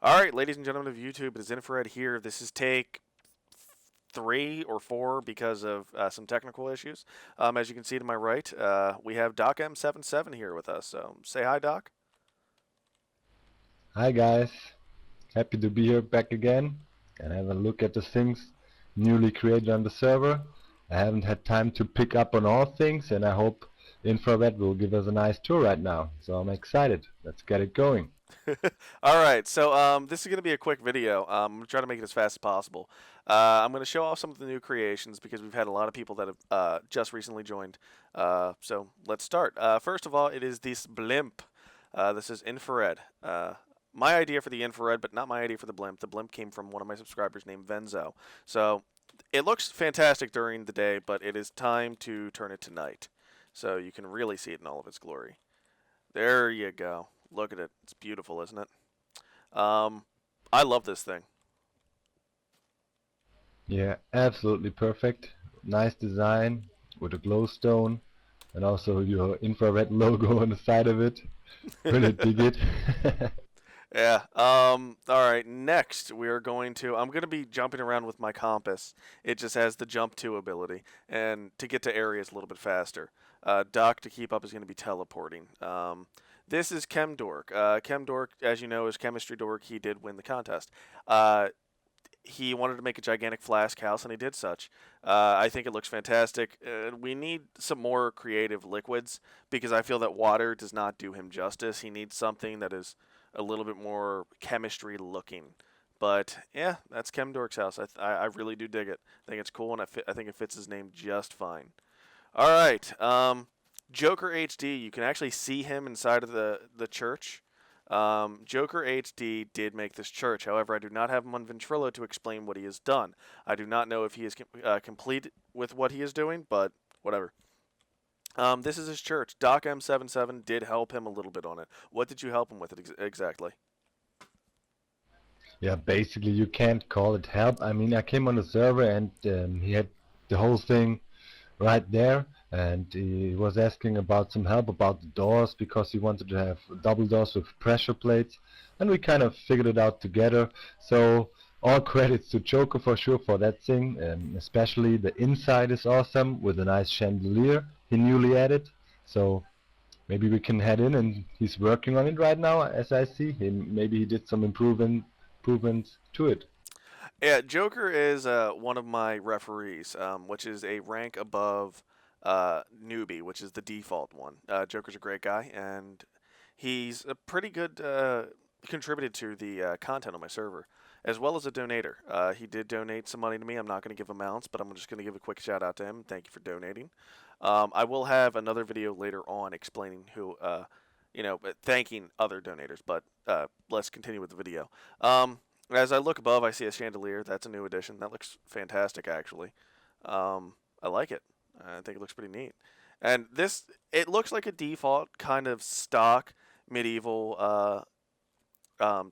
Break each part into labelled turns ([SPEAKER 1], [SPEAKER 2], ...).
[SPEAKER 1] All right, ladies and gentlemen of YouTube, it is Infrared here. This is take 3 or 4 because of some technical issues. As you can see to my right, we have Doc M77 here with us. So say hi, Doc.
[SPEAKER 2] Hi guys, happy to be here back again and have a look at the things newly created on the server. I haven't had time to pick up on all things and I hope Infrared will give us a nice tour right now. So I'm excited. Let's get it going.
[SPEAKER 1] All right, so this is going to be a quick video. I'm going to try to make it as fast as possible. I'm going to show off some of the new creations because we've had a lot of people that have just recently joined. So let's start. First of all, it is this blimp. This is Infrared. My idea for the infrared, but not my idea for the blimp. The blimp came from one of my subscribers named Venzo. So it looks fantastic during the day, but it is time to turn it to night. So you can really see it in all of its glory. There you go. Look at it. It's beautiful, isn't it? Um, I love this thing.
[SPEAKER 2] Yeah, absolutely perfect. Nice design with a glowstone and also your infrared logo on the side of it. Really dig it.
[SPEAKER 1] Yeah. All right. Next, we are going to. I'm going to be jumping around with my compass. It just has the jump to ability, and to get to areas a little bit faster. Doc to keep up is going to be teleporting. This is Chemdork. Chemdork, as you know, is Chemistry Dork. He did win the contest. Uh, he wanted to make a gigantic flask house, and he did such. I think it looks fantastic. We need some more creative liquids because I feel that water does not do him justice. He needs something that is a little bit more chemistry looking. But yeah, that's Chemdork's house. I really do dig it. I think it's cool, and I think it fits his name just fine. All right, Joker HD. You can actually see him inside of the church. Joker HD did make this church. However, I do not have him on Ventrilo to explain what he has done. I do not know if he is complete with what he is doing, but whatever. This is his church. Doc M77 did help him a little bit on it. What did you help him with it exactly?
[SPEAKER 2] Yeah, basically you can't call it help. I mean, I came on the server and he had the whole thing right there, and he was asking about some help about the doors because he wanted to have double doors with pressure plates, and we kind of figured it out together. So all credits to Joker for sure for that thing, especially the inside is awesome with a nice chandelier he newly added. So maybe we can head in, and he's working on it right now as I see him. Maybe he did some improvements to it.
[SPEAKER 1] Yeah, Joker is one of my referees, which is a rank above newbie, which is the default one. Joker's a great guy, and he's a pretty good contributed to the content on my server, as well as a donator. He did donate some money to me. I'm not going to give amounts, but I'm just going to give a quick shout out to him. Thank you for donating. I will have another video later on explaining who, thanking other donators, but let's continue with the video. As I look above, I see a chandelier. That's a new addition. That looks fantastic, actually. I like it. I think it looks pretty neat. And this, it looks like a default kind of stock medieval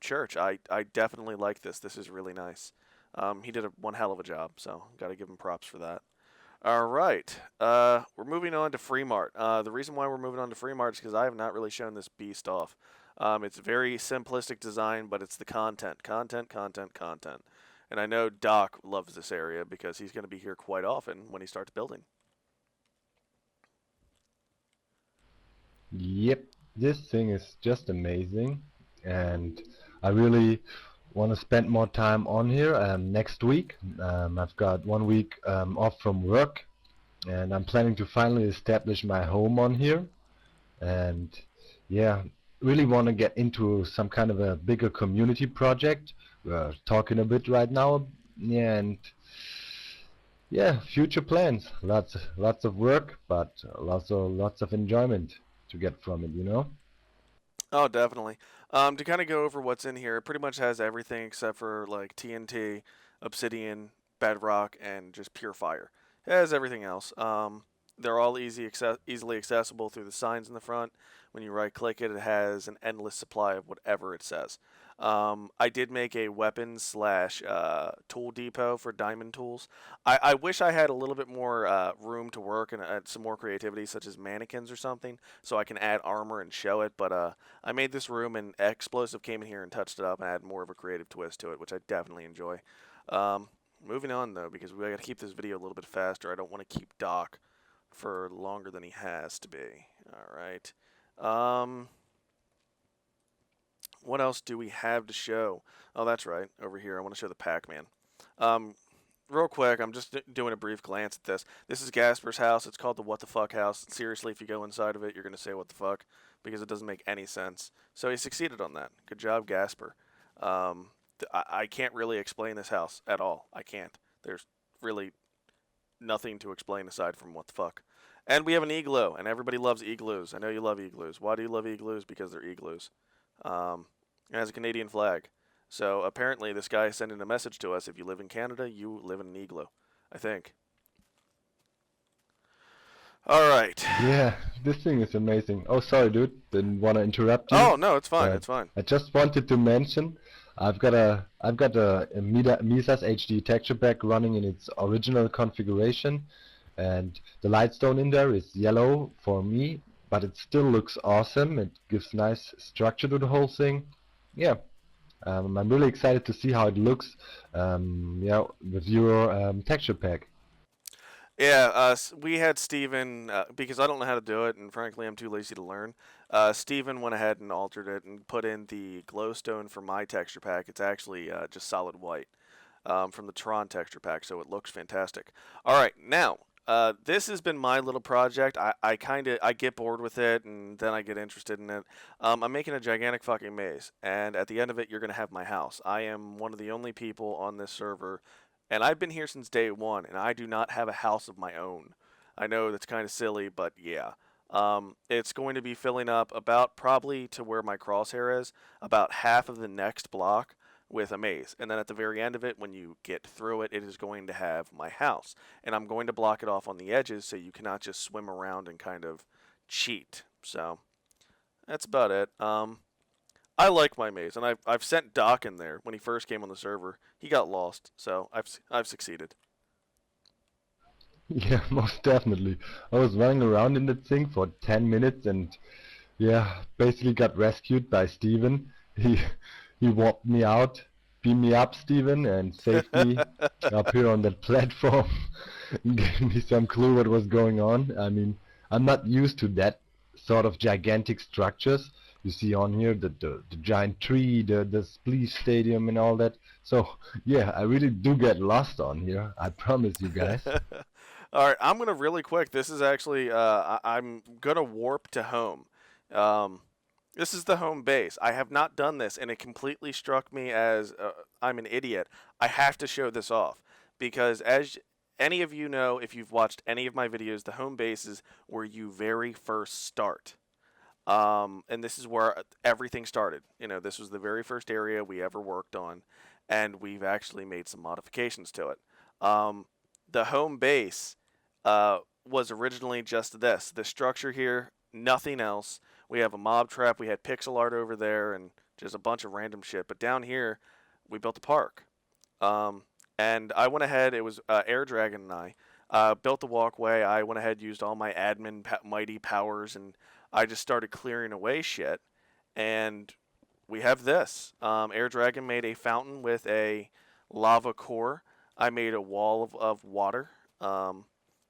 [SPEAKER 1] church. I definitely like this. This is really nice. He did one hell of a job, so got to give him props for that. All right, we're moving on to Freemart. The reason why we're moving on to Freemart is because I have not really shown this beast off. It's very simplistic design, but it's the content, content, content, content. And I know Doc loves this area because he's going to be here quite often when he starts building.
[SPEAKER 2] Yep, this thing is just amazing, and I really want to spend more time on here next week. I've got 1 week off from work, and I'm planning to finally establish my home on here. And yeah, really want to get into some kind of a bigger community project. We're talking a bit right now, yeah, and yeah, future plans. Lots of work, but lots of enjoyment to get from it.
[SPEAKER 1] Oh, definitely. To kind of go over what's in here, it pretty much has everything except for like TNT, Obsidian, Bedrock, and just pure fire. It has everything else. They're all easily accessible through the signs in the front. When you right click it, it has an endless supply of whatever it says. I did make a weapons slash tool depot for diamond tools. I wish I had a little bit more room to work and some more creativity, such as mannequins or something, so I can add armor and show it. But I made this room, and Explosive came in here and touched it up and added more of a creative twist to it, which I definitely enjoy. Um, Moving on though, because we got to keep this video a little bit faster. I don't want to keep Doc for longer than he has to be. All right. Um, what else do we have to show? Oh, that's right. Over here, I want to show the Pac-Man. Um, Real quick, I'm just doing a brief glance at this. This is Gasper's house. It's called the What the Fuck house. Seriously, if you go inside of it, you're going to say what the fuck because it doesn't make any sense. So he succeeded on that. Good job, Gasper. I can't really explain this house at all. I can't. There's really nothing to explain aside from what the fuck. And we have an igloo, and everybody loves igloos. I know you love igloos. Why do you love igloos? Because they're igloos. It has a Canadian flag. So apparently this guy is sending a message to us. If you live in Canada, you live in an igloo. I think. All right.
[SPEAKER 2] Yeah, this thing is amazing. Oh, sorry, dude. Didn't want to interrupt you,
[SPEAKER 1] Oh no, it's fine.
[SPEAKER 2] but
[SPEAKER 1] It's fine.
[SPEAKER 2] I just wanted to mention I've got a Misa's HD texture pack running in its original configuration, and the lightstone in there is yellow for me, but it still looks awesome. It gives nice structure to the whole thing. Yeah, I'm really excited to see how it looks. Yeah, with your texture pack.
[SPEAKER 1] Yeah, we had Steven, because I don't know how to do it, and frankly, I'm too lazy to learn. Steven went ahead and altered it and put in the glowstone for my texture pack. It's actually just solid white from the Tron texture pack, so it looks fantastic. All right, now, this has been my little project. I get bored with it, and then I get interested in it. I'm making a gigantic fucking maze, and at the end of it, you're going to have my house. I am one of the only people on this server and I've been here since day one, and I do not have a house of my own. I know that's kind of silly, but yeah. It's going to be filling up about probably to where my crosshair is, about half of the next block with a maze. And then at the very end of it, when you get through it, it is going to have my house. And I'm going to block it off on the edges so you cannot just swim around and kind of cheat. So that's about it. I like my maze, and I've sent Doc in there when he first came on the server. He got lost, so I've succeeded.
[SPEAKER 2] Yeah, most definitely. I was running around in that thing for 10 minutes and yeah, basically got rescued by Steven. He he walked me out, beamed me up, Steven, and saved me up here on that platform and gave me some clue what was going on. I mean, I'm not used to that sort of gigantic structures. You see on here the giant tree, the Spleef Stadium and all that. So yeah, I really do get lost on here. I promise you guys.
[SPEAKER 1] All right, I'm gonna really quick. This is actually I'm gonna warp to home. Um, this is the home base. I have not done this, and it completely struck me as I'm an idiot. I have to show this off because, as any of you know, if you've watched any of my videos, the home base is where you very first start. And this is where everything started. You know, this was the very first area we ever worked on, and we've actually made some modifications to it. Um, the home base was originally just this structure here, nothing else. We have a mob trap. We had pixel art over there, and just a bunch of random shit. But down here, we built a park. Um, and I went ahead. It was Air Dragon and I built the walkway. I went ahead, used all my admin mighty powers, and I just started clearing away shit. And we have this. Air Dragon made a fountain with a lava core. I made a wall of water.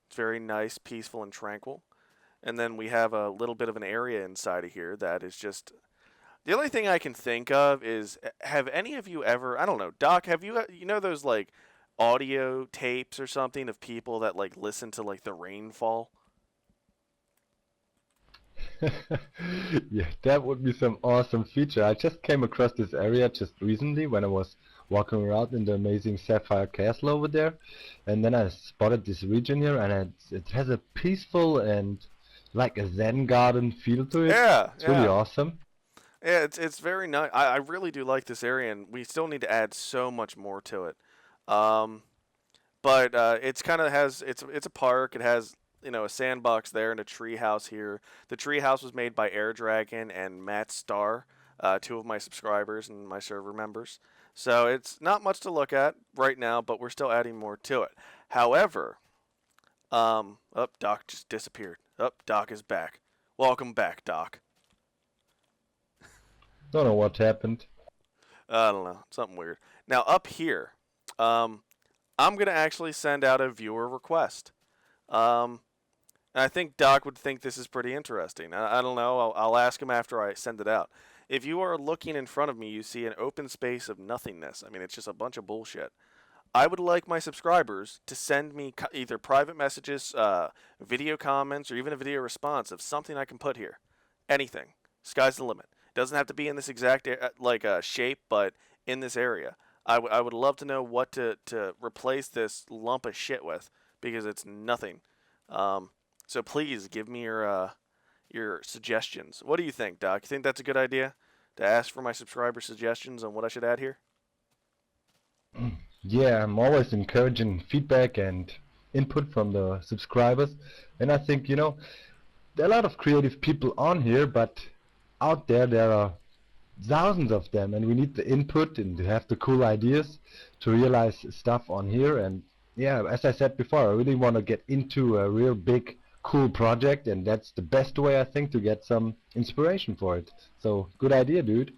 [SPEAKER 1] It's very nice, peaceful, and tranquil. And then we have a little bit of an area inside of here that is just. The only thing I can think of is have any of you ever, I don't know, Doc, have you, you know, those like audio tapes or something of people that like listen to like the rainfall?
[SPEAKER 2] Yeah, that would be some awesome feature. I just came across this area just recently when I was walking around in the amazing Sapphire Castle over there, and then I spotted this region here, and it has a peaceful and like a Zen garden feel to it.
[SPEAKER 1] Yeah,
[SPEAKER 2] It's really
[SPEAKER 1] yeah.
[SPEAKER 2] awesome.
[SPEAKER 1] Yeah, it's very nice. I really do like this area, and we still need to add so much more to it. Um, but it's kind of has it's a park. It has a sandbox there and a tree house here. The tree house was made by Air Dragon and Matt Starr, two of my subscribers and my server members. So it's not much to look at right now, but we're still adding more to it. However, Doc just disappeared. Doc is back. Welcome back, Doc.
[SPEAKER 2] Don't know what happened.
[SPEAKER 1] I don't know, something weird. Now up here, I'm gonna actually send out a viewer request. And I think Doc would think this is pretty interesting. I don't know. I'll ask him after I send it out. If you are looking in front of me, you see an open space of nothingness. I mean, it's just a bunch of bullshit. I would like my subscribers to send me either private messages, video comments, or even a video response of something I can put here. Anything. Sky's the limit. It doesn't have to be in this exact shape, but in this area. I would love to know what to replace this lump of shit with, because it's nothing. So please give me your suggestions. What do you think, Doc? You think that's a good idea to ask for my subscriber suggestions on what I should add here?
[SPEAKER 2] Yeah, I'm always encouraging feedback and input from the subscribers. And I think, there are a lot of creative people on here, but out there are thousands of them, and we need the input and to have the cool ideas to realize stuff on here. And yeah, as I said before, I really want to get into a real big, cool project, and that's the best way, I think, to get some inspiration for it. So, good idea, dude.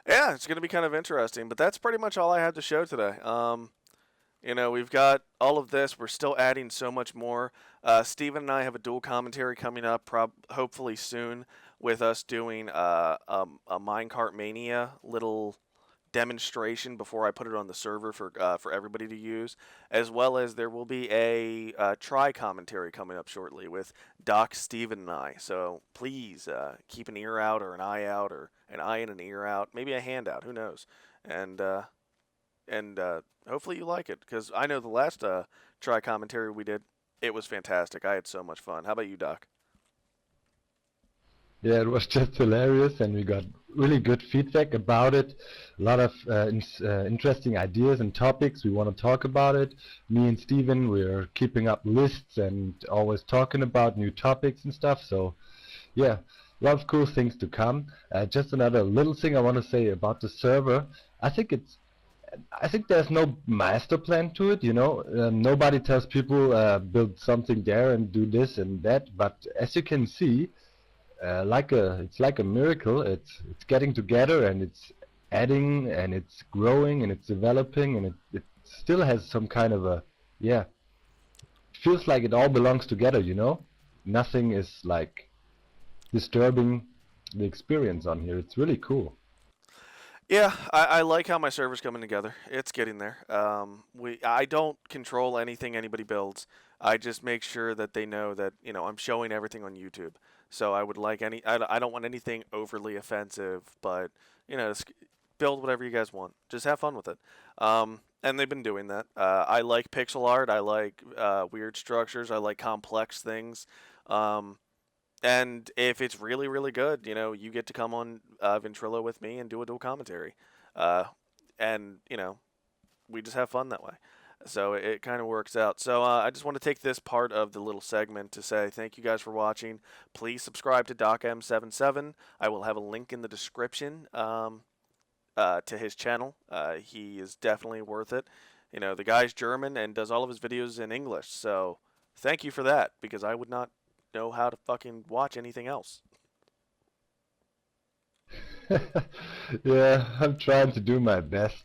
[SPEAKER 1] Yeah, it's going to be kind of interesting, but that's pretty much all I have to show today. We've got all of this. We're still adding so much more. Steven and I have a dual commentary coming up, hopefully soon, with us doing a Minecart Mania little demonstration before I put it on the server for everybody to use, as well as there will be a try commentary coming up shortly with Doc, Steven, and I. So please keep an ear out, or an eye out, or an eye and an ear out, maybe a hand out, who knows, and hopefully you like it, because I know the last try commentary we did, it was fantastic. I had so much fun. How about you, Doc?
[SPEAKER 2] Yeah, it was just hilarious, and we got really good feedback about it. A lot of interesting ideas and topics. We want to talk about it. Me and Steven, we're keeping up lists and always talking about new topics and stuff. So, yeah, a lot of cool things to come. Just another little thing I want to say about the server. I think there's no master plan to it, nobody tells people build something there and do this and that. But as you can see, it's like a miracle. It's getting together, and it's adding, and it's growing, and it's developing, and it still has some kind of feels like it all belongs together. Nothing is like disturbing the experience on here. It's really cool.
[SPEAKER 1] Yeah, I like how my server's coming together. It's getting there. I don't control anything anybody builds. I just make sure that they know that I'm showing everything on YouTube. So I would like I don't want anything overly offensive, but just build whatever you guys want. Just have fun with it. And they've been doing that. I like pixel art. I like weird structures. I like complex things. And if it's really, really good, you get to come on Ventrilo with me and do a dual commentary. And we just have fun that way. So it kind of works out. So I just want to take this part of the little segment to say thank you guys for watching. Please subscribe to DocM77. I will have a link in the description to his channel. He is definitely worth it. The guy's German and does all of his videos in English. So thank you for that, because I would not know how to fucking watch anything else.
[SPEAKER 2] Yeah, I'm trying to do my best.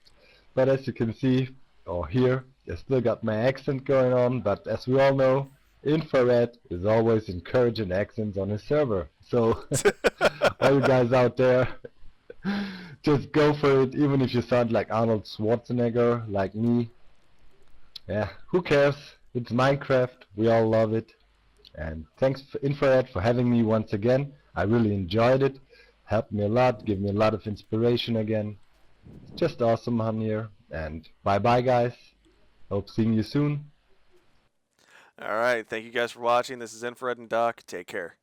[SPEAKER 2] But as you can see, or hear, I still got my accent going on, but as we all know, Infrared is always encouraging accents on his server. So, all you guys out there, just go for it, even if you sound like Arnold Schwarzenegger, like me. Yeah, who cares? It's Minecraft, we all love it. And thanks, Infrared, for having me once again. I really enjoyed it. Helped me a lot, gave me a lot of inspiration again. Just awesome on here. And bye-bye, guys. Hope seeing you soon.
[SPEAKER 1] All right. Thank you guys for watching. This is Infrared and Doc. Take care.